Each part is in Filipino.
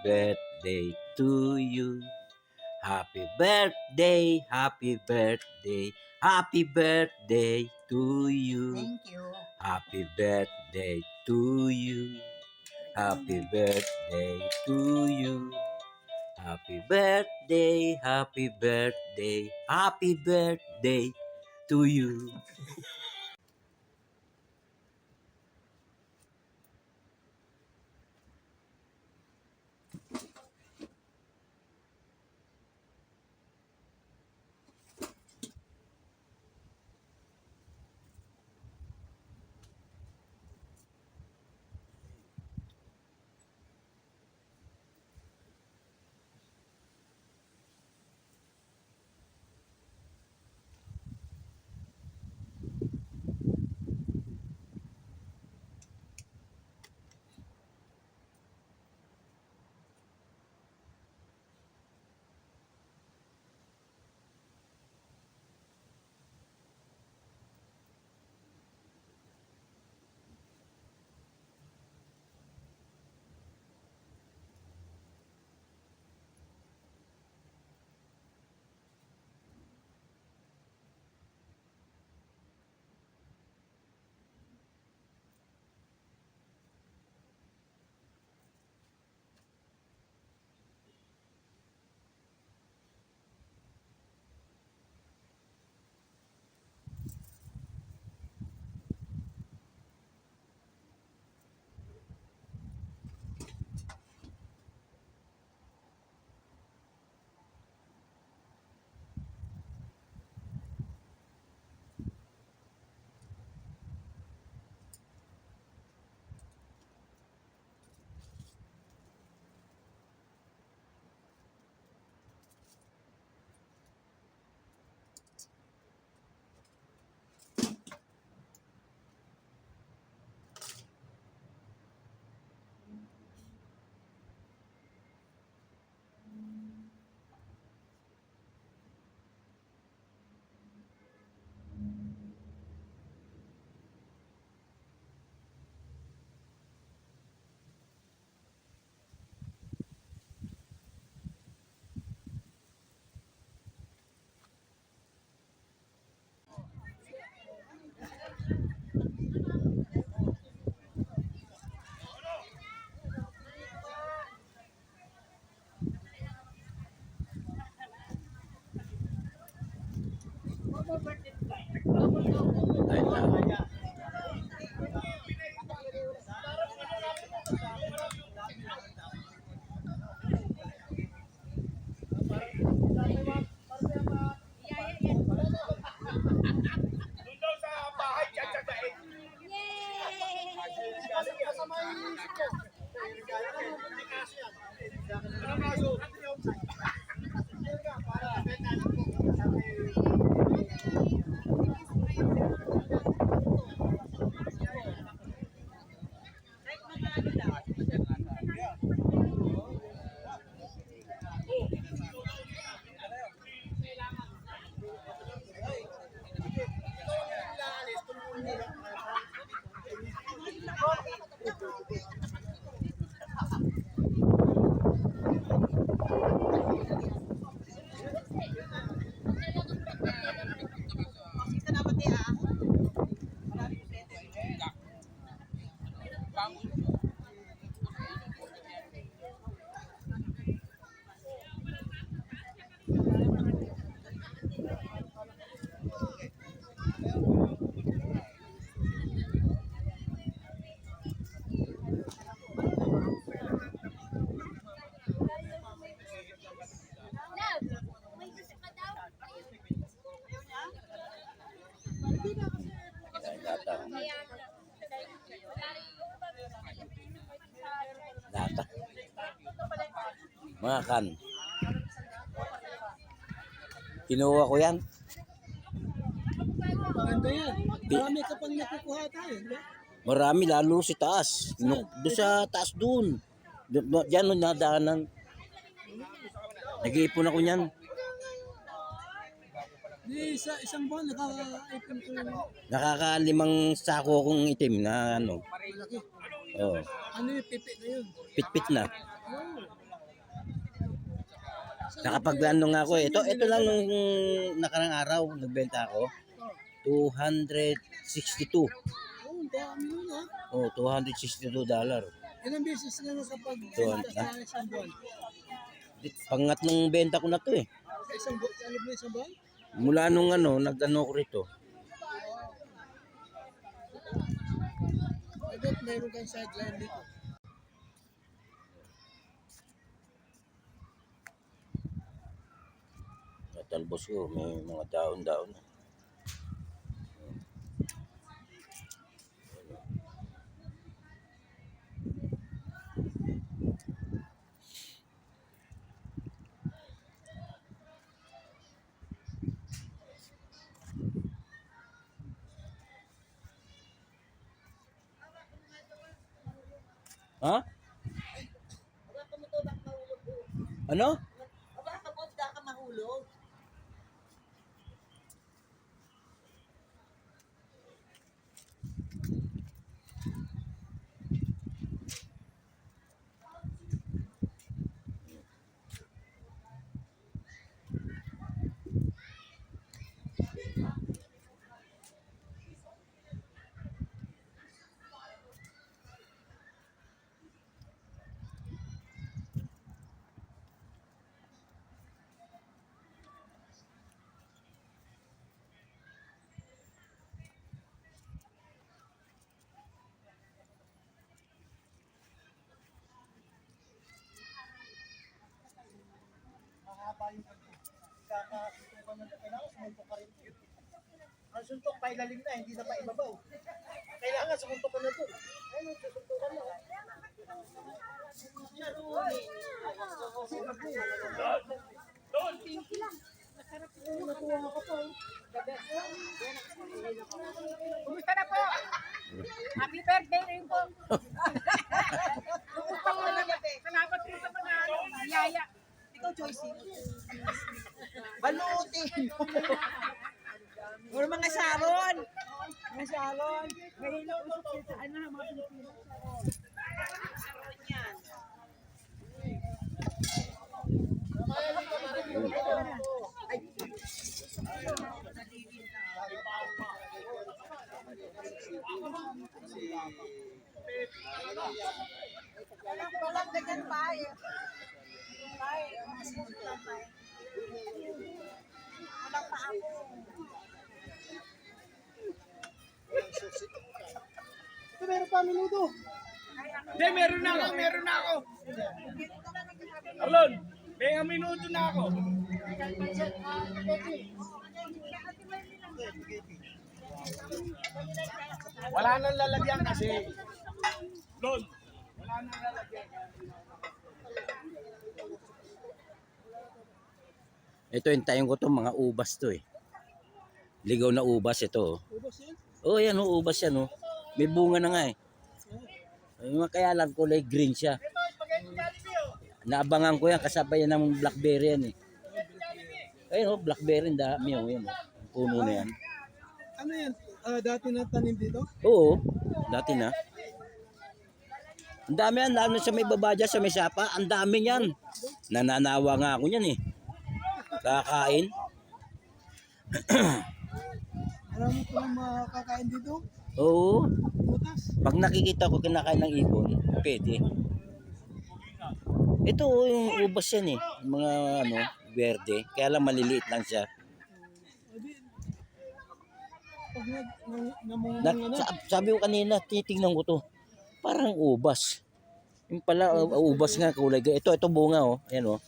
birthday to you. Happy birthday to you. Thank you. Happy birthday to you. Happy birthday to you. Happy birthday to you. Data. Mga kan. Kinuha ko yan. Maganda yan. Marami ka pang nakukuha tayo, di ba? Marami, lalo si taas. Doon sa taas doon. Diyan no, nadaanan. Nag-iipon ako niyan. Di isang buwan nakaka-ipon ko. Nakakalimang sako akong itim na ano. Malaki. Oh, Ano yung pipi na yun? pit-pit na. Oh. Nakapag-ano nga ako eh. Ito lang nung nakarang araw, nagbenta ako. 262. Oh, ang dami yun ha. Oh, $262. Ilang beses na nakapag Doon, sa isang buwan? Pangatlong benta ko na to eh. Sa isang buwan? Sa loob ng isang buwan? Mula nung nag-ano ko rito. I bet meron kang sideline dito. Natalbos ko, may mga daon-daon. Ha? Ano? Ang suntok pa ilalim na, hindi na pa ibabaw. Kailangan sumuntok ka na to. Ayun, susuntok ka na. Kumusta na po? Happy birthday rin po. Salamat po sa mga biyaya. Ikaw, Joyce. Balutin! Or mga salon. Mga salon. Mahilo usap sa mga Pilipino. Walang ganyan pa eh. Walang pa ako. Ito meron pa minuto. Hindi, meron na ako. Arlon, may minuto na ako. Wala nang lalagyan kasi. Lon, wala nang lalagyan. Ito hintayin ko to, mga ubas to eh. Ligaw na ubas ito. Ubos yan? Oh, yan oh, ubas yan oh. May bunga na nga eh. Kaya lang kulay green siya. Naabangan ko yan, kasabay yan ng blackberry yan eh. Ayun oh, blackberry, dami oh, yan oh. Puno na yan. Ano yan? Dati na tanim dito? Oo, dati na. Ang dami yan, lalo sa may baba dyan, sa may sapa, ang dami yan. Nananawa nga ako yan eh. Kakain. Marami ko lang makakain dito? Oo. Butas? Pag nakikita ko kinakain ng ibon, pwede. Ito oh, yung ubas yan eh. Yung mga verde. Kaya lang maliliit lang siya. Pag namunga na. Sabi ko kanina, titingnan ko to. Parang ubas. Yung pala, ubas nga kulay. Ito bunga oh. Ayan oh.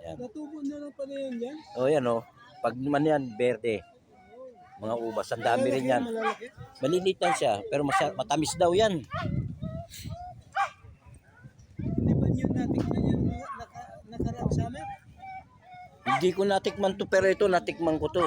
Natubo na lang pala yan yan? Oh, yan oh. Pag naman yan, verde. Mga ubas. Ang dami rin yan. Malalaki? Maliliit lang siya. Pero matamis daw yan. Hindi ba yun natikman yan nakaraang summer? Hindi ko natikman to, pero ito natikman ko to.